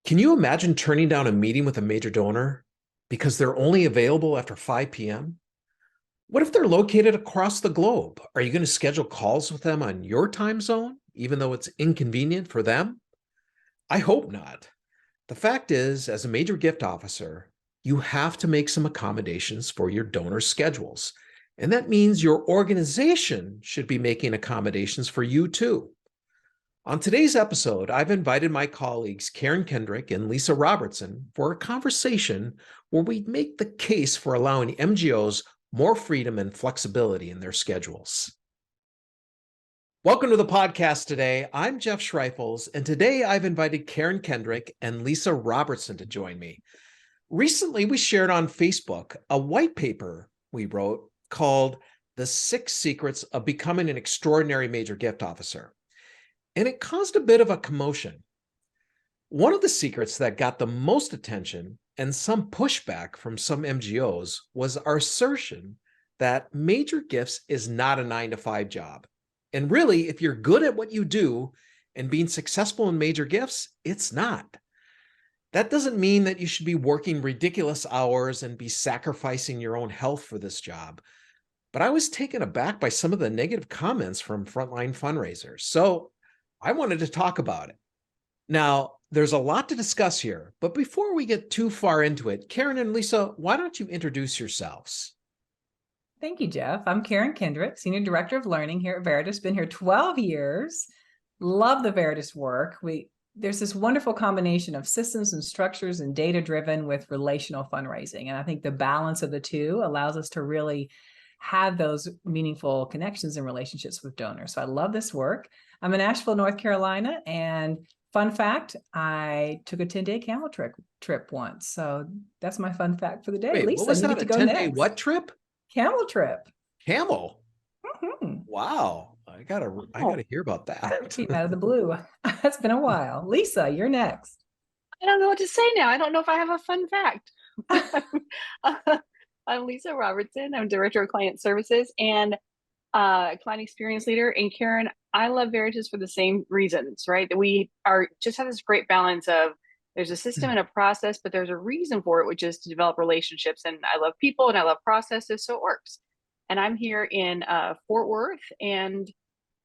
Can you imagine turning down a meeting with a major donor because they're only available after 5 p.m.? What if they're located across the globe? Are you going to schedule calls with them on your time zone, even though it's inconvenient for them? I hope not. The fact is, as a major gift officer, you have to make some accommodations for your donor schedules. And that means your organization should be making accommodations for you too. On today's episode, I've invited my colleagues Karen Kendrick and Lisa Robertson for a conversation where we make the case for allowing MGOs more freedom and flexibility in their schedules. Welcome to the podcast today. I'm Jeff Schreifels, and today I've invited Karen Kendrick and Lisa Robertson to join me. Recently, we shared on Facebook a white paper we wrote called The 6 Secrets of Becoming an Extraordinary Major Gift Officer. And it caused a bit of a commotion. One of the secrets that got the most attention and some pushback from some MGOs was our assertion that major gifts is not a 9-to-5 job. And really, if you're good at what you do and being successful in major gifts, it's not. That doesn't mean that you should be working ridiculous hours and be sacrificing your own health for this job. But I was taken aback by some of the negative comments from frontline fundraisers. So I wanted to talk about it. Now, there's a lot to discuss here, but before we get too far into it, Karen and Lisa, why don't you introduce yourselves? Thank you, Jeff. I'm Karen Kendrick, Senior Director of Learning here at Veritas. Been here 12 years. Love the Veritas work. There's this wonderful combination of systems and structures and data-driven with relational fundraising. And I think the balance of the two allows us to really have those meaningful connections and relationships with donors. So I love this work. I'm in Asheville, North Carolina, and fun fact, I took a 10-day camel trip once. So that's my fun fact for the day. Wait, Lisa, what was you that, get to a go 10-day next. what trip? Camel trip. Camel. Mm-hmm. Wow. I gotta hear about that. Came out of the blue. It's been a while. Lisa, you're next. I don't know what to say now. I don't know if I have a fun fact. I'm Lisa Robertson. I'm Director of Client Services and Client Experience Leader. And Karen, I love Veritas for the same reasons, right? That we are just have this great balance of there's a system and a process, but there's a reason for it, which is to develop relationships. And I love people and I love processes, so it works. And I'm here in Fort Worth. And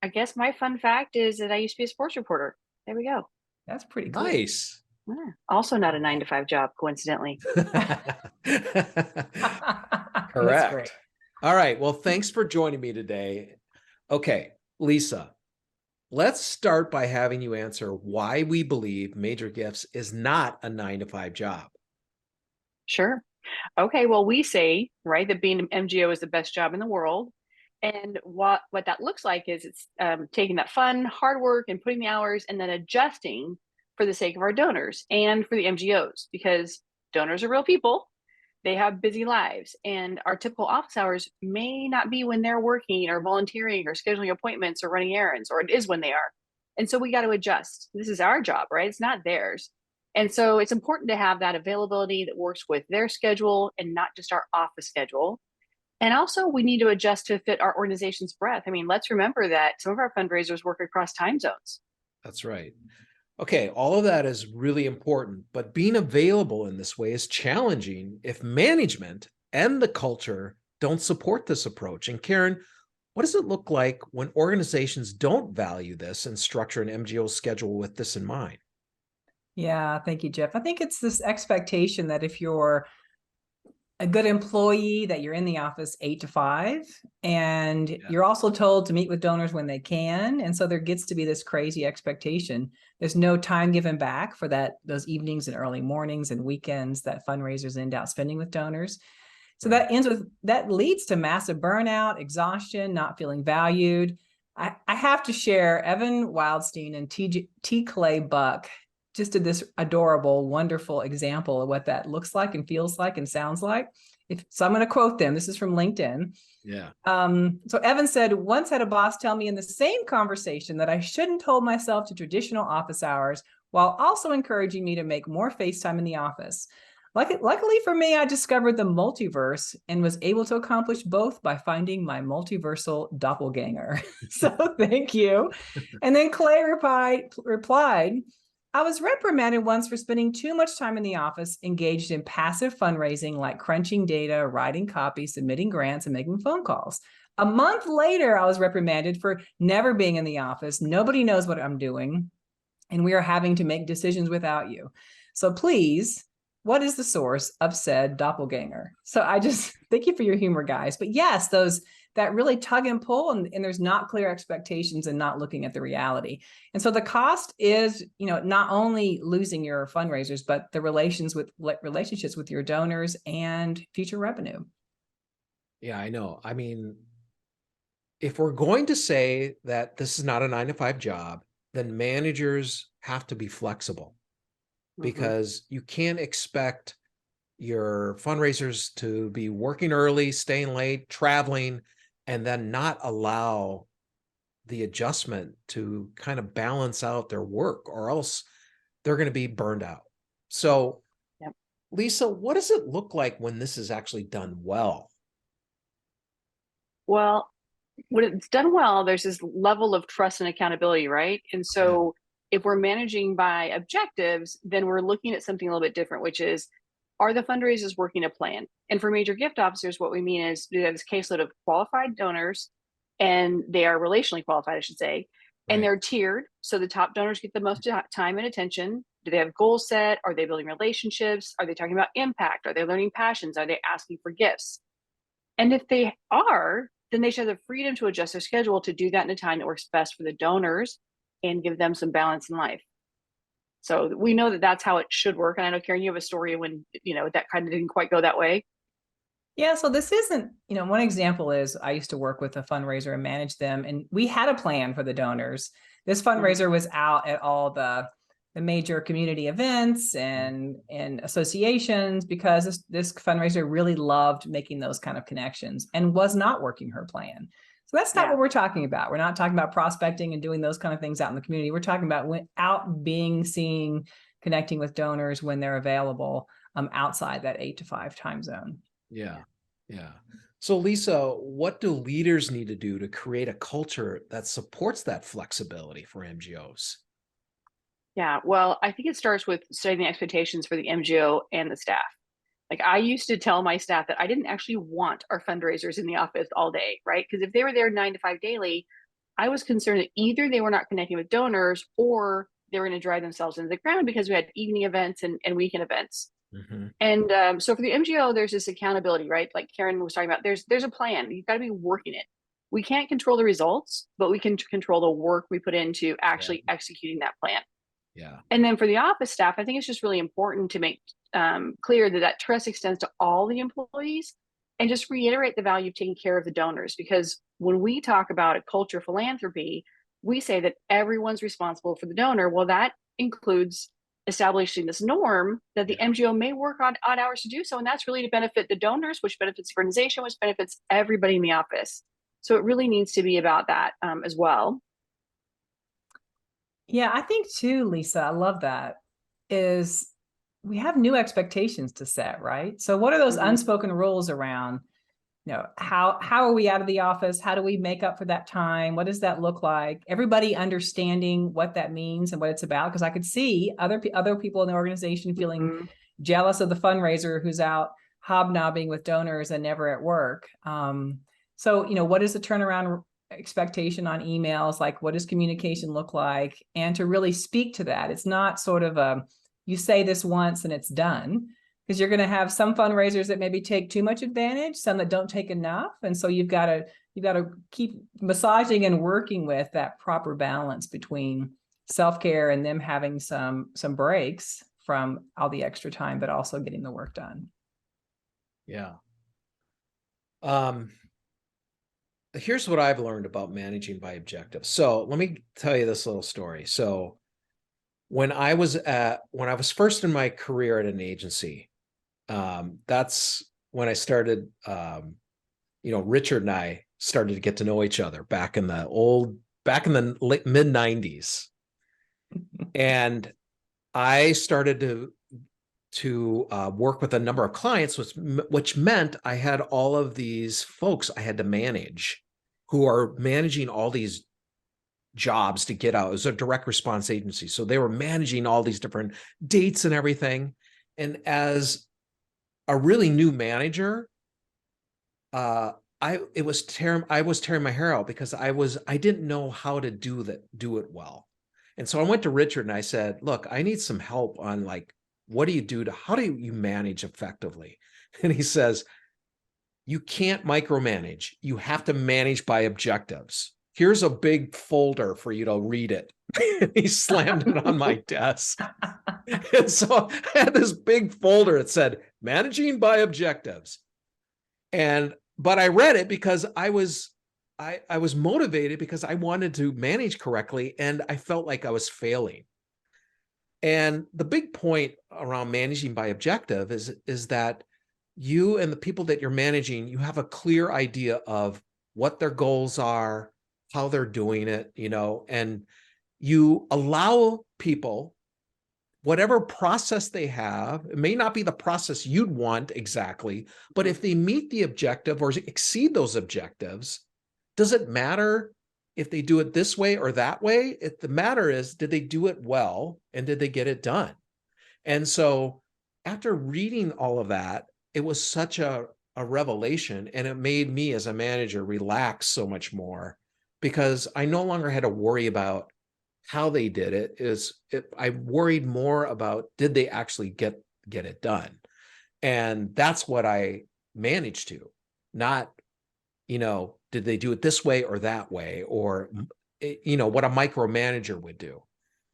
I guess my fun fact is that I used to be a sports reporter. There we go. That's pretty cool. Nice. Yeah. Also not a 9-to-5 job, coincidentally. Correct. All right. Well, thanks for joining me today. Okay, Lisa, let's start by having you answer why we believe major gifts is not a 9-to-5 job. Sure. Okay. Well, we say, right, that being an MGO is the best job in the world. And what that looks like is it's taking that fun, hard work and putting the hours and then adjusting for the sake of our donors and for the MGOs, because donors are real people. They have busy lives, and our typical office hours may not be when they're working or volunteering or scheduling appointments or running errands, or it is when they are. And so we got to adjust. This is our job, right? It's not theirs. And so it's important to have that availability that works with their schedule and not just our office schedule. And also we need to adjust to fit our organization's breadth. I mean, let's remember that some of our fundraisers work across time zones. That's right. Okay, all of that is really important, but being available in this way is challenging if management and the culture don't support this approach. And Karen, what does it look like when organizations don't value this and structure an MGO schedule with this in mind? Yeah, thank you, Jeff. I think it's this expectation that if you're a good employee, that you're in the office 8 to 5, and you're also told to meet with donors when they can. And so there gets to be this crazy expectation. There's no time given back for those evenings and early mornings and weekends that fundraisers end out spending with donors. So that leads to massive burnout, exhaustion, not feeling valued. I have to share, Evan Wildstein and T. Clay Buck just did this adorable, wonderful example of what that looks like and feels like and sounds like. So I'm going to quote them. This is from LinkedIn. Yeah. So Evan said, once had a boss tell me in the same conversation that I shouldn't hold myself to traditional office hours while also encouraging me to make more face time in the office. Luckily for me, I discovered the multiverse and was able to accomplish both by finding my multiversal doppelganger. So thank you. And then Clay replied, I was reprimanded once for spending too much time in the office engaged in passive fundraising like crunching data, writing copy, submitting grants, and making phone calls. A month later, I was reprimanded for never being in the office. Nobody knows what I'm doing, and we are having to make decisions without you. So please, what is the source of said doppelganger? So I just thank you for your humor, guys. But yes, that really tug and pull, and there's not clear expectations and not looking at the reality. And so the cost is, not only losing your fundraisers, but the relationships with your donors and future revenue. Yeah, I know. I mean, if we're going to say that this is not a 9-to-5 job, then managers have to be flexible, because you can't expect your fundraisers to be working early, staying late, traveling, and then not allow the adjustment to kind of balance out their work, or else they're going to be burned out. So, Yep. Lisa, what does it look like when this is actually done well? Well, when it's done well, there's this level of trust and accountability, right? And so if we're managing by objectives, then we're looking at something a little bit different, which is, are the fundraisers working a plan? And for major gift officers, what we mean is we have this caseload of qualified donors, and they are relationally qualified, I should say, and they're tiered. So the top donors get the most time and attention. Do they have goals set? Are they building relationships? Are they talking about impact? Are they learning passions? Are they asking for gifts? And if they are, then they should have the freedom to adjust their schedule to do that in a time that works best for the donors and give them some balance in life. So we know that that's how it should work. And I know, Karen, you have a story when, that kind of didn't quite go that way. Yeah, so this isn't, one example is I used to work with a fundraiser and manage them, and we had a plan for the donors. This fundraiser was out at all the major community events and associations, because this fundraiser really loved making those kind of connections and was not working her plan. So that's not what we're talking about. We're not talking about prospecting and doing those kind of things out in the community. We're talking about out being seen, connecting with donors when they're available outside that 8-to-5 time zone. Yeah. So Lisa, what do leaders need to do to create a culture that supports that flexibility for MGOs? Yeah, well, I think it starts with setting the expectations for the MGO and the staff. Like, I used to tell my staff that I didn't actually want our fundraisers in the office all day, right? Because if they were there 9 to 5 daily, I was concerned that either they were not connecting with donors, or they were going to drive themselves into the ground, because we had evening events and weekend events. And so for the MGO, there's this accountability, right? Like Karen was talking about, there's a plan. You've got to be working it. We can't control the results, but we can control the work we put into actually executing that plan. And then for the office staff, I think it's just really important to make clear that trust extends to all the employees, and just reiterate the value of taking care of the donors. Because when we talk about a culture of philanthropy, we say that everyone's responsible for the donor. Well, that includes establishing this norm that the MGO may work on odd hours to do so. And that's really to benefit the donors, which benefits the organization, which benefits everybody in the office. So it really needs to be about that as well. Yeah, I think too, Lisa, I love that, is we have new expectations to set, right? So what are those unspoken rules around, how are we out of the office? How do we make up for that time? What does that look like? Everybody understanding what that means and what it's about, because I could see other people in the organization feeling jealous of the fundraiser who's out hobnobbing with donors and never at work. So, what is the turnaround expectation on emails? Like, what does communication look like? And to really speak to that. It's not sort of you say this once and it's done, because you're going to have some fundraisers that maybe take too much advantage, some that don't take enough. And so you've got to keep massaging and working with that proper balance between self-care and them having some breaks from all the extra time, but also getting the work done. Yeah. Here's what I've learned about managing by objective. So let me tell you this little story. So when I was first in my career at an agency, that's when I started, Richard and I started to get to know each other back in the mid 90s. And I started to work with a number of clients, which meant I had all of these folks I had to manage, who are managing all these jobs to get out. It was a direct response agency. So they were managing all these different dates and everything. And as a really new manager, I was tearing my hair out because I didn't know how to do it well. And so I went to Richard and I said, look, I need some help on like, how do you manage effectively? And he says, you can't micromanage. You have to manage by objectives. Here's a big folder for you to read it. He slammed it on my desk. And so I had this big folder that said managing by objectives. But I read it because I was motivated because I wanted to manage correctly and I felt like I was failing. And the big point around managing by objective is that you and the people that you're managing, you have a clear idea of what their goals are, how they're doing it, and you allow people, whatever process they have, it may not be the process you'd want exactly, but if they meet the objective or exceed those objectives, does it matter if they do it this way or that way? The matter is, did they do it well and did they get it done? And so after reading all of that, it was such a revelation, and it made me as a manager relax so much more because I no longer had to worry about how they did it. I worried more about, did they actually get it done? And that's what I managed to, not, did they do it this way or that way, or, what a micromanager would do.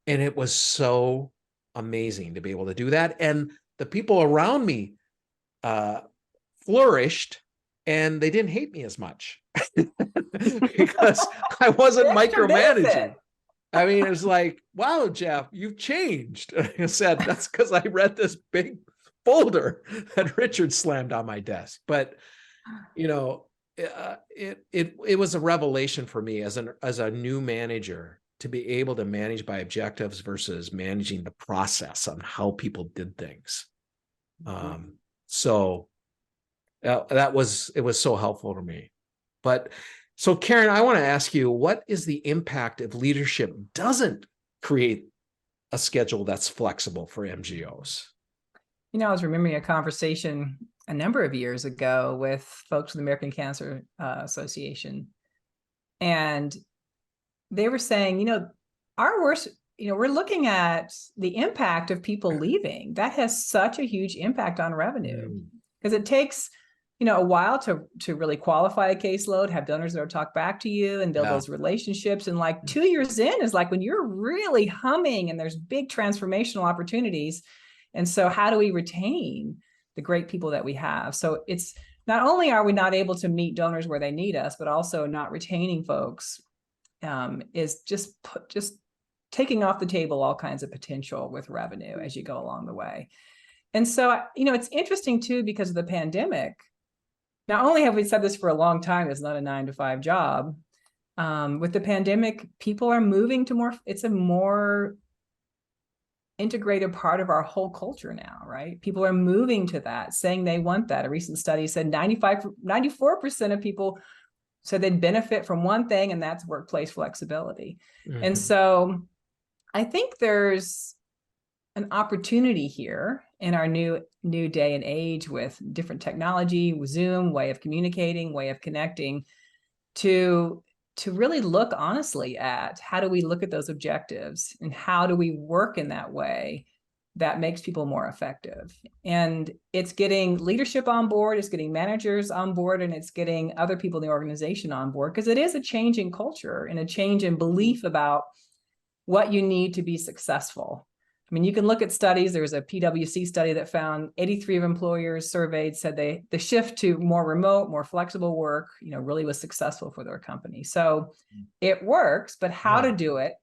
And it was so amazing to be able to do that. And the people around me flourished and they didn't hate me as much because I wasn't micromanaging. I mean, it was like, wow, Jeff, you've changed. And I said, that's because I read this big folder that Richard slammed on my desk. But, it was a revelation for me as a new manager to be able to manage by objectives versus managing the process on how people did things. So it was so helpful to me. But so Karen, I want to ask you, what is the impact if leadership doesn't create a schedule that's flexible for MGOs? I was remembering a conversation a number of years ago with folks from the American Cancer Association. And they were saying, our worst, we're looking at the impact of people leaving. That has such a huge impact on revenue because it takes, a while to really qualify a caseload, have donors that will talk back to you and build those relationships. And like 2 years in is like when you're really humming and there's big transformational opportunities. And so how do we retain the great people that we have? So it's not only are we not able to meet donors where they need us, but also not retaining folks is just taking off the table all kinds of potential with revenue as you go along the way. And so, it's interesting too, because of the pandemic. Not only have we said this for a long time, it's not a 9-to-5 job. With the pandemic, people are moving to it's a more integrated part of our whole culture now, right? People are moving to that, saying they want that. A recent study said 94% of people said they'd benefit from one thing, and that's workplace flexibility. And so I think there's an opportunity here in our new day and age with different technology, Zoom, way of communicating, way of connecting, to really look honestly at how do we look at those objectives and how do we work in that way that makes people more effective. And it's getting leadership on board, it's getting managers on board, and it's getting other people in the organization on board, because it is a change in culture and a change in belief about what you need to be successful. I mean, you can look at studies. There was a PwC study that found 83 of employers surveyed said the shift to more remote, more flexible work, really was successul for their company. So it works, but how to do it,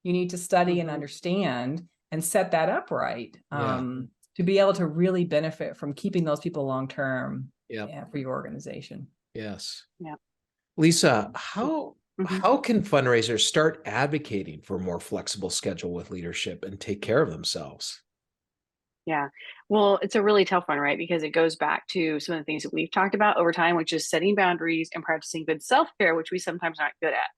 you need to study and understand and set that up right to be able to really benefit from keeping those people long-term for your organization. Yes. Yeah. Lisa, how can fundraisers start advocating for a more flexible schedule with leadership and take care of themselves? Yeah, well, it's a really tough one, right? Because it goes back to some of the things that we've talked about over time, which is setting boundaries and practicing good self-care, which we sometimes aren't good at.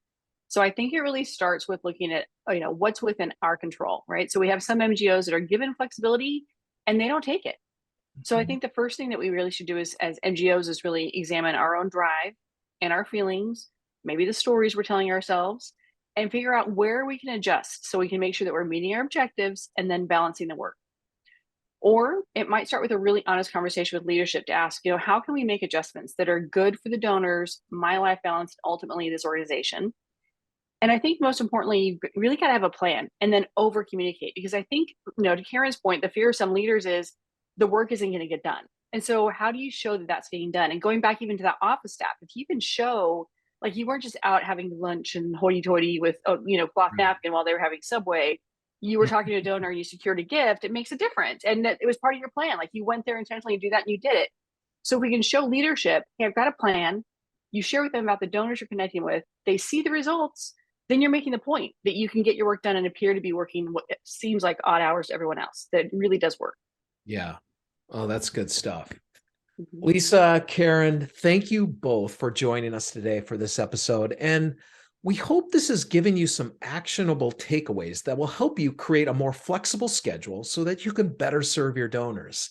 So I think it really starts with looking at, what's within our control, right? So we have some MGOs that are given flexibility and they don't take it. So I think the first thing that we really should do is, as MGOs, is really examine our own drive and our feelings, maybe the stories we're telling ourselves, and figure out where we can adjust so we can make sure that we're meeting our objectives and then balancing the work. Or it might start with a really honest conversation with leadership to ask, how can we make adjustments that are good for the donors, my life balance, and ultimately this organization? And I think most importantly, you really got to have a plan and then over communicate, because I think, to Karen's point, the fear of some leaders is the work isn't going to get done. And so how do you show that that's getting done? And going back even to that office staff, if you can show, like, you weren't just out having lunch and hoity-toity with, cloth napkin while they were having Subway, you were talking to a donor and you secured a gift, it makes a difference. And that it was part of your plan. Like, you went there intentionally to do that and you did it. So if we can show leadership, hey, I've got a plan, you share with them about the donors you're connecting with, they see the results, then you're making the point that you can get your work done and appear to be working what seems like odd hours to everyone else. That really does work. Yeah. Oh, that's good stuff. Mm-hmm. Lisa, Karen, thank you both for joining us today for this episode. And we hope this has given you some actionable takeaways that will help you create a more flexible schedule so that you can better serve your donors.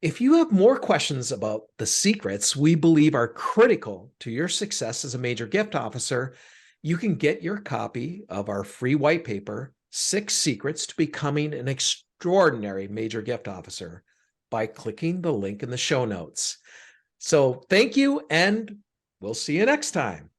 If you have more questions about the secrets we believe are critical to your success as a major gift officer, you can get your copy of our free white paper, 6 Secrets to Becoming an Extraordinary Major Gift Officer, by clicking the link in the show notes. So thank you, and we'll see you next time.